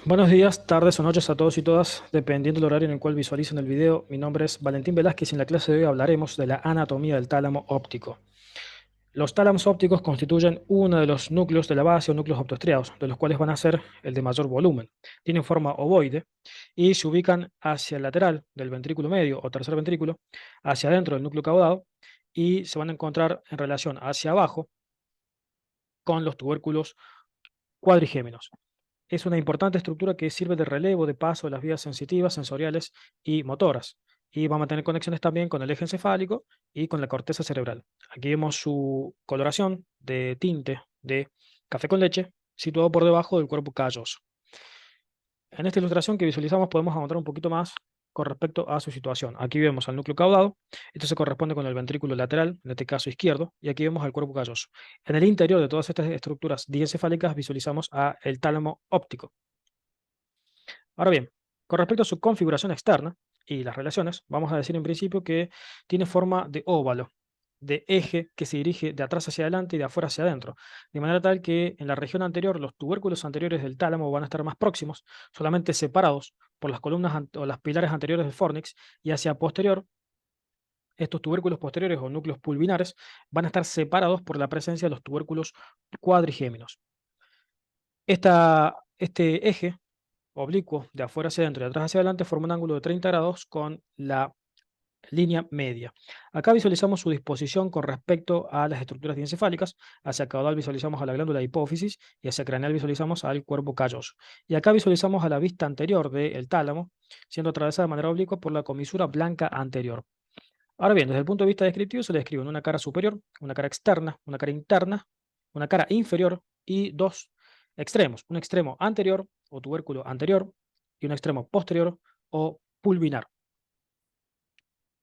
Buenos días, tardes o noches a todos y todas, dependiendo del horario en el cual visualicen el video. Mi nombre es Valentín Velázquez y en la clase de hoy hablaremos de la anatomía del tálamo óptico. Los tálamos ópticos constituyen uno de los núcleos de la base o núcleos optostriados, de los cuales van a ser el de mayor volumen. Tienen forma ovoide y se ubican hacia el lateral del ventrículo medio o tercer ventrículo, hacia adentro del núcleo caudado y se van a encontrar en relación hacia abajo con los tubérculos cuadrigéminos. Es una importante estructura que sirve de relevo de paso de las vías sensitivas, sensoriales y motoras. Y va a mantener conexiones también con el eje encefálico y con la corteza cerebral. Aquí vemos su coloración de tinte de café con leche, situado por debajo del cuerpo calloso. En esta ilustración que visualizamos podemos anotar un poquito más con respecto a su situación. Aquí vemos al núcleo caudado, esto se corresponde con el ventrículo lateral, en este caso izquierdo, y aquí vemos al cuerpo calloso. En el interior de todas estas estructuras diencefálicas visualizamos el tálamo óptico. Ahora bien, con respecto a su configuración externa y las relaciones, vamos a decir en principio que tiene forma de óvalo, de eje que se dirige de atrás hacia adelante y de afuera hacia adentro, de manera tal que en la región anterior los tubérculos anteriores del tálamo van a estar más próximos, solamente separados por las columnas o las pilares anteriores del fornix, y hacia posterior, estos tubérculos posteriores o núcleos pulvinares van a estar separados por la presencia de los tubérculos cuadrigéminos. Este eje oblicuo de afuera hacia adentro y de atrás hacia adelante forma un ángulo de 30 grados con la línea media. Acá visualizamos su disposición con respecto a las estructuras diencefálicas. Hacia caudal visualizamos a la glándula hipófisis y hacia craneal visualizamos al cuerpo calloso. Y acá visualizamos a la vista anterior del tálamo, siendo atravesada de manera oblicua por la comisura blanca anterior. Ahora bien, desde el punto de vista descriptivo se le describen una cara superior, una cara externa, una cara interna, una cara inferior y dos extremos, un extremo anterior o tubérculo anterior y un extremo posterior o pulvinar.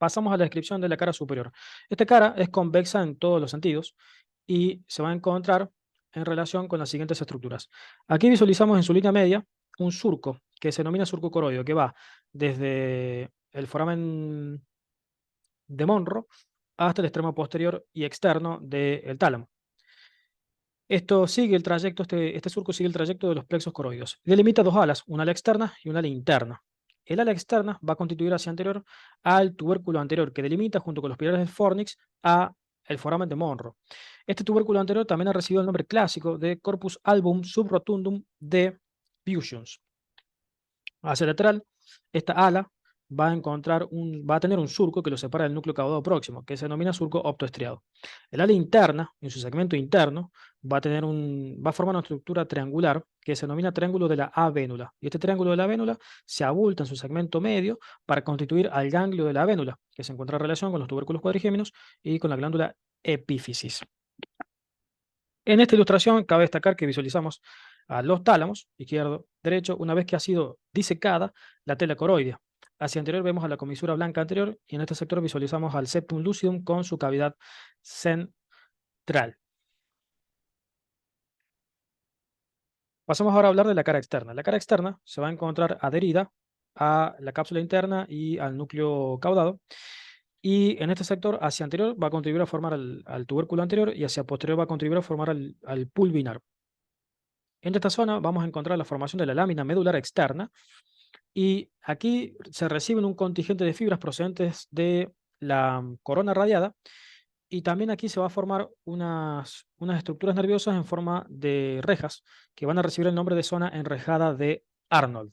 Pasamos a la descripción de la cara superior. Esta cara es convexa en todos los sentidos y se va a encontrar en relación con las siguientes estructuras. Aquí visualizamos en su línea media un surco que se denomina surco coroideo, que va desde el foramen de Monro hasta el extremo posterior y externo del tálamo. Esto sigue el trayecto, este surco sigue el trayecto de los plexos coroideos. Delimita dos alas, una ala externa y una ala interna. El ala externa va a constituir hacia anterior al tubérculo anterior, que delimita junto con los pilares del fornix a el foramen de Monro. Este tubérculo anterior también ha recibido el nombre clásico de corpus album subrotundum de Fusions. Hacia el lateral, esta ala va a tener un surco que lo separa del núcleo caudado próximo, que se denomina surco optoestriado. El ala interna, en su segmento interno, va a formar una estructura triangular que se denomina triángulo de la avénula. Y este triángulo de la avénula se abulta en su segmento medio para constituir al ganglio de la avénula, que se encuentra en relación con los tubérculos cuadrigéminos y con la glándula epífisis. En esta ilustración cabe destacar que visualizamos a los tálamos, izquierdo, derecho, una vez que ha sido disecada la tela coroidea. Hacia anterior vemos a la comisura blanca anterior y en este sector visualizamos al septum lucidum con su cavidad central. Pasamos ahora a hablar de la cara externa. La cara externa se va a encontrar adherida a la cápsula interna y al núcleo caudado. Y en este sector, hacia anterior va a contribuir a formar al tubérculo anterior y hacia posterior va a contribuir a formar al pulvinar. En esta zona vamos a encontrar la formación de la lámina medular externa y aquí se reciben un contingente de fibras procedentes de la corona radiada y también aquí se va a formar unas estructuras nerviosas en forma de rejas que van a recibir el nombre de zona enrejada de Arnold.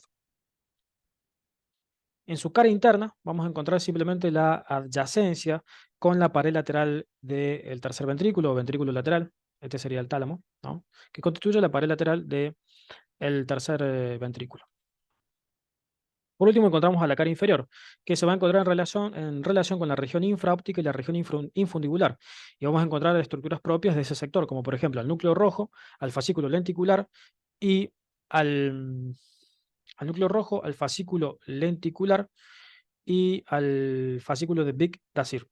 En su cara interna vamos a encontrar simplemente la adyacencia con la pared lateral del tercer ventrículo o ventrículo lateral, este sería el tálamo, ¿no? Que constituye la pared lateral del tercer ventrículo. Por último, encontramos a la cara inferior, que se va a encontrar en relación con la región infraóptica y la región infundibular. Y vamos a encontrar estructuras propias de ese sector, como por ejemplo al núcleo rojo, al fascículo lenticular y al núcleo rojo, al fascículo lenticular y al fascículo de Big-Dazir.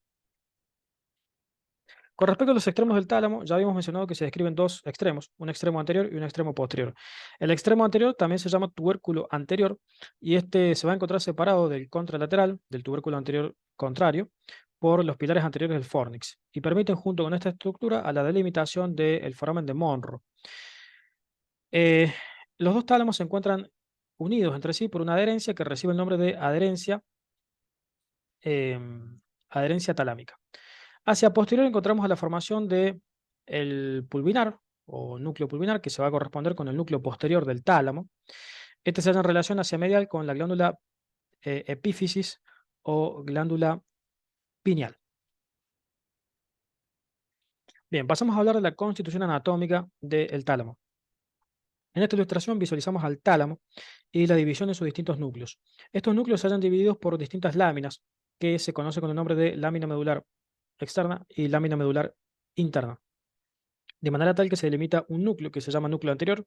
Con respecto a los extremos del tálamo, ya habíamos mencionado que se describen dos extremos, un extremo anterior y un extremo posterior. El extremo anterior también se llama tubérculo anterior y este se va a encontrar separado del contralateral, del tubérculo anterior contrario, por los pilares anteriores del fornix y permiten junto con esta estructura a la delimitación del foramen de Monro. Eh, los dos tálamos se encuentran unidos entre sí por una adherencia que recibe el nombre de adherencia talámica. Hacia posterior encontramos la formación de el pulvinar o núcleo pulvinar que se va a corresponder con el núcleo posterior del tálamo. Este se halla en relación hacia medial con la glándula epífisis o glándula pineal. Bien, pasamos a hablar de la constitución anatómica del tálamo. En esta ilustración visualizamos al tálamo y la división de sus distintos núcleos. Estos núcleos se hallan divididos por distintas láminas que se conocen con el nombre de lámina medular externa y lámina medular interna. De manera tal que se delimita un núcleo que se llama núcleo anterior,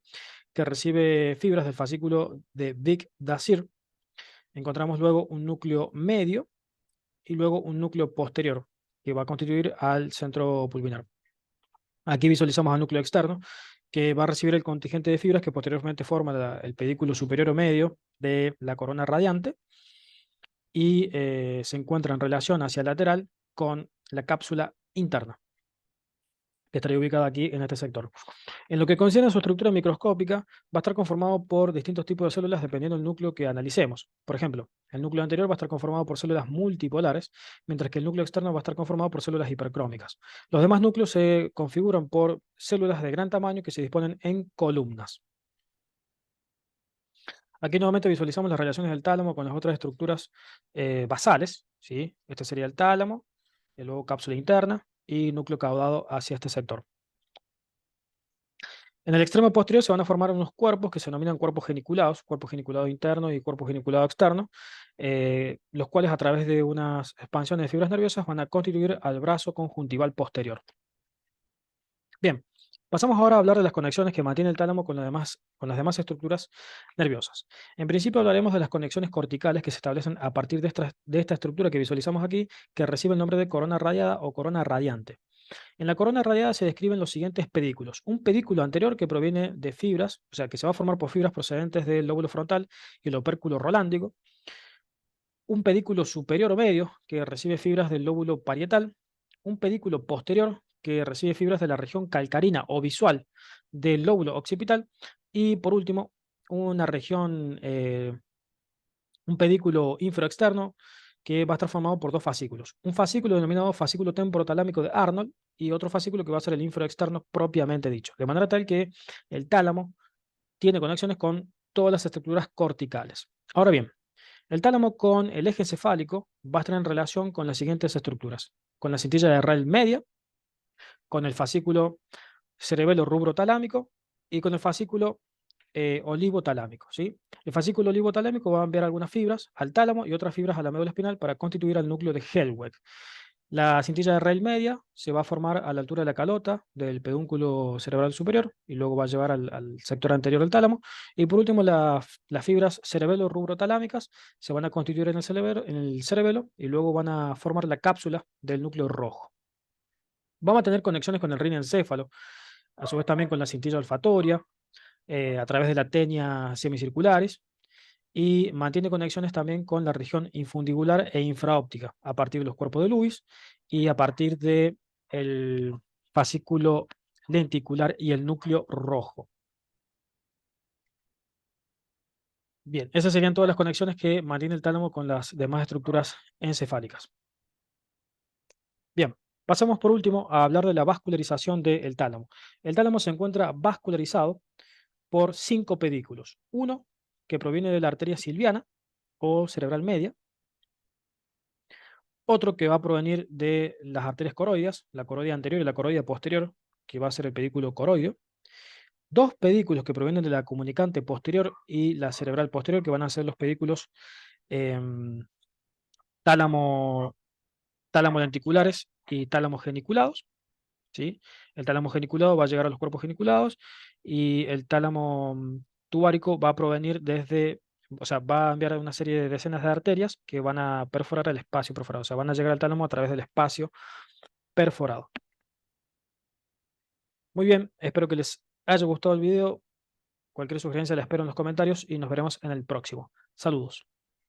que recibe fibras del fascículo de Vic-Dacir. Encontramos luego un núcleo medio y luego un núcleo posterior, que va a constituir al centro pulvinar. Aquí visualizamos al núcleo externo, que va a recibir el contingente de fibras que posteriormente forma el pedículo superior o medio de la corona radiante y se encuentra en relación hacia el lateral con la cápsula interna, que estaría ubicada aquí en este sector. En lo que concierne a su estructura microscópica, va a estar conformado por distintos tipos de células dependiendo del núcleo que analicemos. Por ejemplo, el núcleo anterior va a estar conformado por células multipolares, mientras que el núcleo externo va a estar conformado por células hipercrómicas. Los demás núcleos se configuran por células de gran tamaño que se disponen en columnas. Aquí nuevamente visualizamos las relaciones del tálamo con las otras estructuras basales, ¿sí? Este sería el tálamo, y luego cápsula interna y núcleo caudado hacia este sector. En el extremo posterior se van a formar unos cuerpos que se denominan cuerpo geniculado interno y cuerpo geniculado externo, los cuales a través de unas expansiones de fibras nerviosas van a constituir al brazo conjuntival posterior. Bien, pasamos ahora a hablar de las conexiones que mantiene el tálamo con las demás estructuras nerviosas. En principio hablaremos de las conexiones corticales que se establecen a partir de esta estructura que visualizamos aquí, que recibe el nombre de corona radiada o corona radiante. En la corona radiada se describen los siguientes pedículos. Un pedículo anterior que proviene de fibras, o sea, que se va a formar por fibras procedentes del lóbulo frontal y el opérculo rolándico. Un pedículo superior o medio que recibe fibras del lóbulo parietal. Un pedículo posterior que recibe fibras de la región calcarina o visual del lóbulo occipital. Y por último, una región, un pedículo inferoexterno que va a estar formado por dos fascículos. Un fascículo denominado fascículo temporotalámico de Arnold y otro fascículo que va a ser el inferoexterno propiamente dicho. De manera tal que el tálamo tiene conexiones con todas las estructuras corticales. Ahora bien, el tálamo con el eje encefálico va a estar en relación con las siguientes estructuras. Con la cintilla de Rayleigh media, con el fascículo cerebelo rubrotalámico y con el fascículo olivotalámico, ¿sí? El fascículo olivotalámico va a enviar algunas fibras al tálamo y otras fibras a la médula espinal para constituir el núcleo de Hellweg. La cintilla de Rayleigh media se va a formar a la altura de la calota del pedúnculo cerebral superior y luego va a llevar al sector anterior del tálamo. Y por último, las fibras cerebelo-rubrotalámicas se van a constituir en el cerebelo y luego van a formar la cápsula del núcleo rojo. Vamos a tener conexiones con el rinencéfalo, a su vez también con la cintilla olfatoria, a través de la tenia semicirculares y mantiene conexiones también con la región infundibular e infraóptica a partir de los cuerpos de Lewis y a partir de el fascículo lenticular y el núcleo rojo. Bien, esas serían todas las conexiones que mantiene el tálamo con las demás estructuras encefálicas. Bien, pasamos por último a hablar de la vascularización del tálamo. El tálamo se encuentra vascularizado por 5 pedículos. Uno que proviene de la arteria silviana o cerebral media, otro que va a provenir de las arterias coroideas, la coroidea anterior y la coroidea posterior, que va a ser el pedículo coroideo. Dos pedículos que provienen de la comunicante posterior y la cerebral posterior, que van a ser los pedículos em, tálamo, tálamo lenticulares y tálamo geniculados. ¿Sí? El tálamo geniculado va a llegar a los cuerpos geniculados y el tálamo tubárico va a provenir desde, o sea, va a enviar una serie de decenas de arterias que van a perforar el espacio perforado, o sea, van a llegar al tálamo a través del espacio perforado. Muy bien, espero que les haya gustado el video. Cualquier sugerencia la espero en los comentarios y nos veremos en el próximo. Saludos.